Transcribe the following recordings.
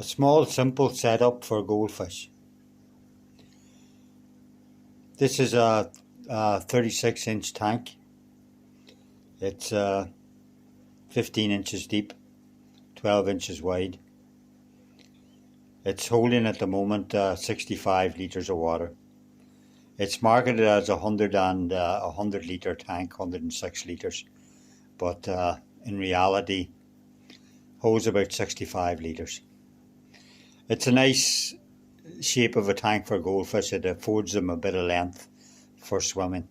A small simple setup for goldfish. This is a 36-inch tank. It's 15 inches deep, 12 inches wide. It's holding at the moment 65 litres of water. It's marketed as a 100 litre tank, 106 litres, but in reality holds about 65 litres. It's a nice shape of a tank for goldfish. It affords them a bit of length for swimming.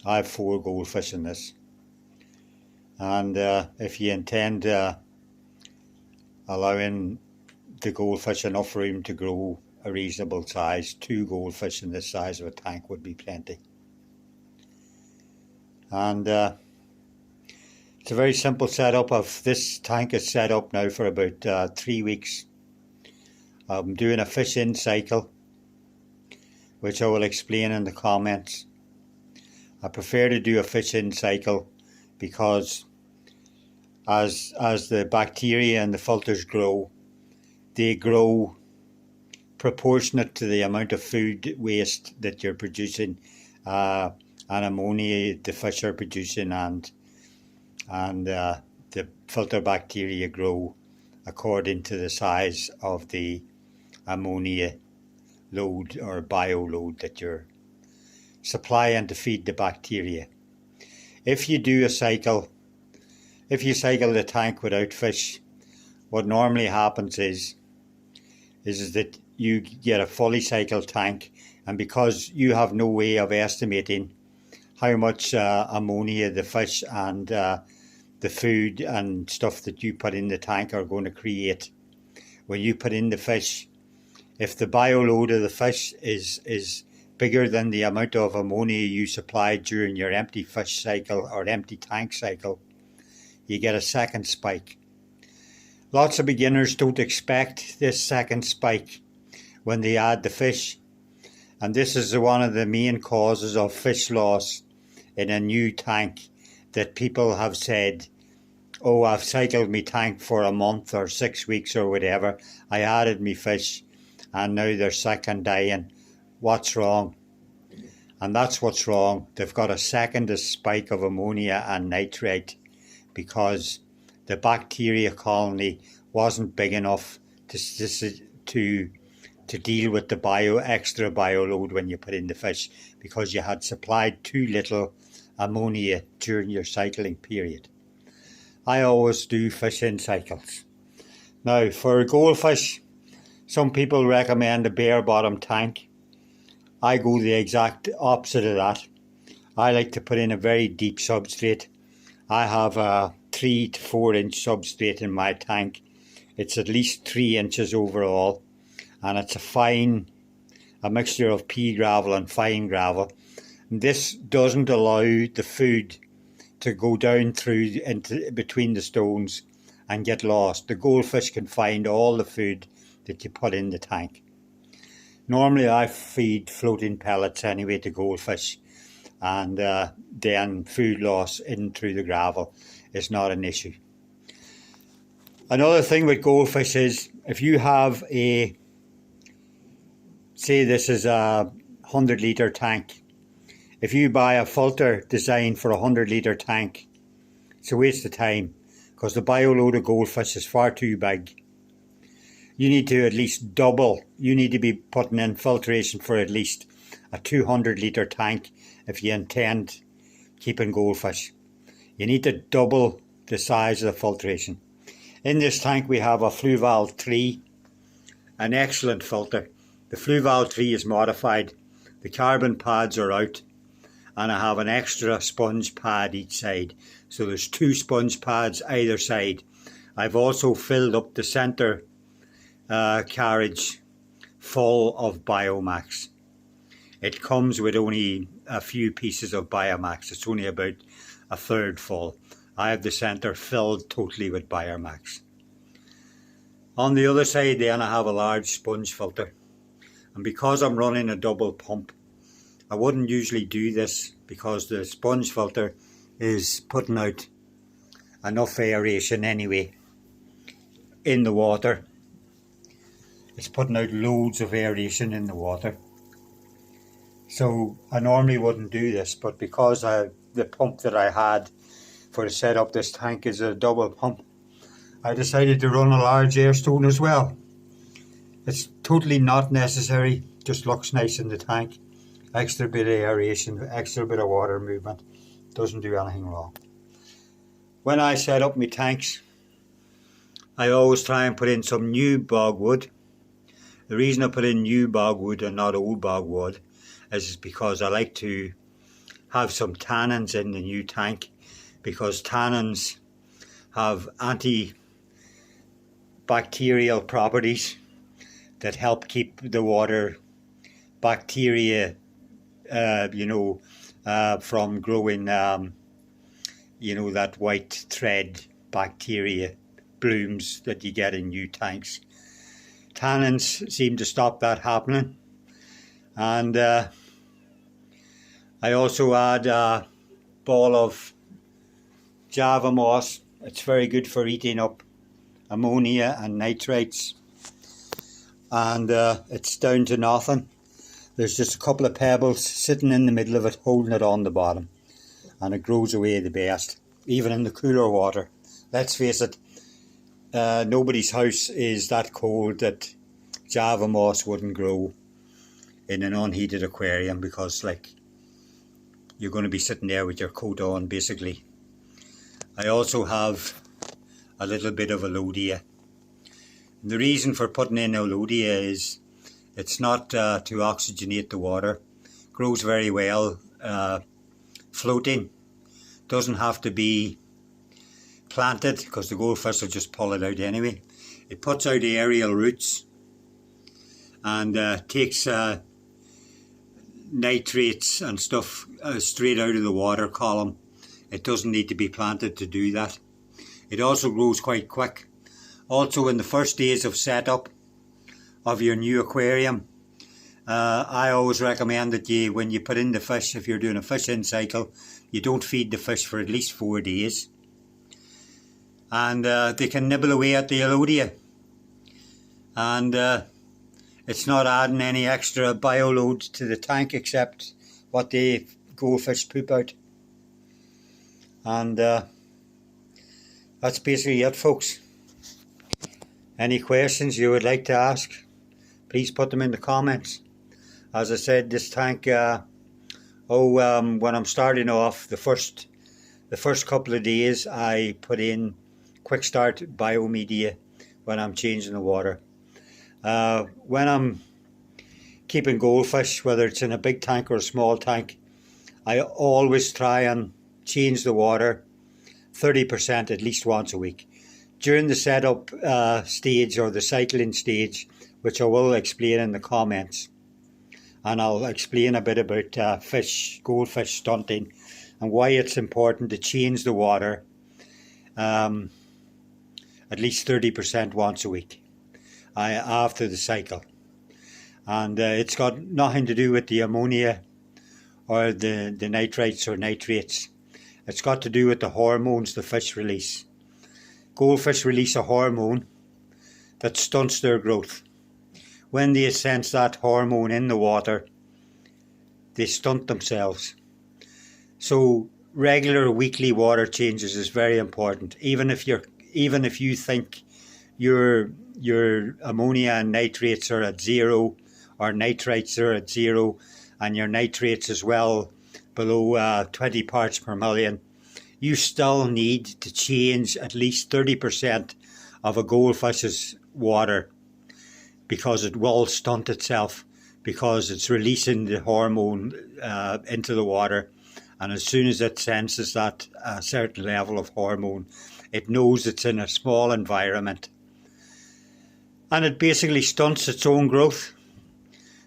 I have 4 goldfish in this, and if you intend allowing the goldfish enough room to grow a reasonable size, 2 goldfish in this size of a tank would be plenty. And it's a very simple setup. This tank is set up now for about 3 weeks. I'm doing a fish in cycle, which I will explain in the comments. I prefer to do a fish in cycle because as the bacteria in the filters grow, they grow proportionate to the amount of food waste that you're producing, and ammonia the fish are producing, and the filter bacteria grow according to the size of the ammonia load or bio load that you're supplying to feed the bacteria. If you do a cycle, if you cycle the tank without fish, what normally happens is that you get a fully cycled tank, and because you have no way of estimating how much ammonia the fish and the food and stuff that you put in the tank are going to create when you put in the fish, if the bio load of the fish is bigger than the amount of ammonia you supplied during your empty fish cycle or empty tank cycle, you get a second spike. Lots of beginners don't expect this second spike when they add the fish, and this is one of the main causes of fish loss in a new tank, that people have said, oh, I've cycled my tank for a month or 6 weeks or whatever, I added me fish and now they're sick and dying. What's wrong? And that's what's wrong. They've got a second spike of ammonia and nitrite because the bacteria colony wasn't big enough to deal with the extra bio load when you put in the fish, because you had supplied too little ammonia during your cycling period. I always do fish in cycles. Now for goldfish, some people recommend a bare bottom tank. I go the exact opposite of that. I like to put in a very deep substrate. I have a 3 to 4 inch substrate in my tank. It's at least 3 inches overall, and it's a mixture of pea gravel and fine gravel. And this doesn't allow the food to go down through into between the stones and get lost. The goldfish can find all the food that you put in the tank. Normally I feed floating pellets anyway to goldfish, and then food loss in through the gravel is not an issue. Another thing with goldfish is, if you have say this is a 100 litre tank, if you buy a filter designed for a 100 litre tank, it's a waste of time, because the bio load of goldfish is far too big. You need to at least double. You need to be putting in filtration for at least a 200 litre tank if you intend keeping goldfish. You need to double the size of the filtration. In this tank we have a Fluval 3, an excellent filter. The Fluval 3 is modified. The carbon pads are out, and I have an extra sponge pad each side. So there's 2 sponge pads either side. I've also filled up the centre carriage full of Biomax. It comes with only a few pieces of Biomax. It's only about a third full. I have the centre filled totally with Biomax. On the other side then I have a large sponge filter, and because I'm running a double pump, I wouldn't usually do this because the sponge filter is putting out enough aeration anyway in the water. It's putting out loads of aeration in the water. So I normally wouldn't do this, but because the pump that I had for to set up this tank is a double pump, I decided to run a large air stone as well. It's totally not necessary, just looks nice in the tank. Extra bit of aeration, extra bit of water movement, doesn't do anything wrong. When I set up my tanks, I always try and put in some new bogwood. The reason I put in new bogwood and not old bogwood is because I like to have some tannins in the new tank, because tannins have antibacterial properties that help keep the water bacteria from growing that white thread bacteria blooms that you get in new tanks. Tannins seem to stop that happening. And I also add a ball of Java moss. It's very good for eating up ammonia and nitrites. And it's down to nothing. There's just a couple of pebbles sitting in the middle of it, holding it on the bottom. And it grows away the best, even in the cooler water. Let's face it, nobody's house is that cold that Java moss wouldn't grow in an unheated aquarium, because you're going to be sitting there with your coat on basically. I also have a little bit of alodia. The reason for putting in alodia is it's not to oxygenate the water. It grows very well floating. Doesn't have to be planted, because the goldfish will just pull it out anyway. It puts out aerial roots and takes nitrates and stuff straight out of the water column. It doesn't need to be planted to do that. It also grows quite quick. Also, in the first days of setup of your new aquarium, I always recommend that when you put in the fish, if you're doing a fish in cycle, you don't feed the fish for at least 4 days. And they can nibble away at the alodia. And it's not adding any extra bioload to the tank except what the goldfish poop out. And that's basically it, folks. Any questions you would like to ask, please put them in the comments. As I said, this tank, when I'm starting off, the first couple of days I put in quick start biomedia when I'm changing the water. When I'm keeping goldfish, whether it's in a big tank or a small tank, I always try and change the water 30% at least once a week. During the setup stage or the cycling stage, which I will explain in the comments, and I'll explain a bit about goldfish stunting and why it's important to change the water at least 30% once a week after the cycle. And it's got nothing to do with the ammonia or the nitrites or nitrates. It's got to do with the hormones the fish release. Goldfish release a hormone that stunts their growth. When they sense that hormone in the water, they stunt themselves. So regular weekly water changes is very important. Even if you think your ammonia and nitrates are at 0, or nitrites are at 0, and your nitrates as well below 20 parts per million, you still need to change at least 30% of a goldfish's water, because it will stunt itself, because it's releasing the hormone into the water. And as soon as it senses that certain level of hormone, it knows it's in a small environment. And it basically stunts its own growth.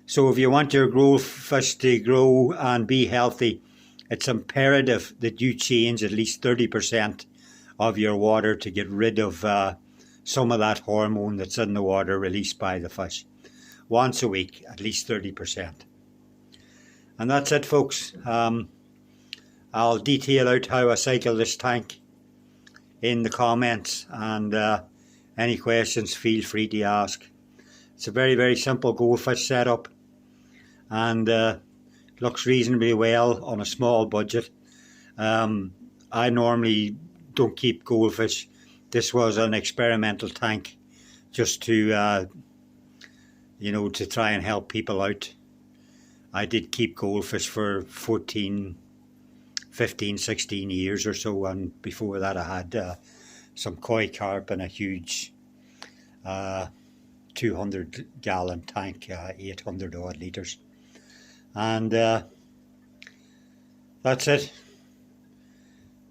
So if you want your goldfish to grow and be healthy, it's imperative that you change at least 30% of your water to get rid of some of that hormone that's in the water released by the fish. Once a week, at least 30%. And that's it, folks. I'll detail out how I cycle this tank in the comments, and Any questions, feel free to ask. It's a very, very simple goldfish setup, and looks reasonably well on a small budget. I normally don't keep goldfish. This was an experimental tank just to to try and help people out. I did keep goldfish for 14, 15, 16 years or so, and before that I had some koi carp in a huge 200-gallon tank, 800 odd litres. And that's it.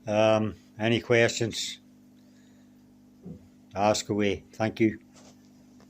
Any questions? Ask away. Thank you.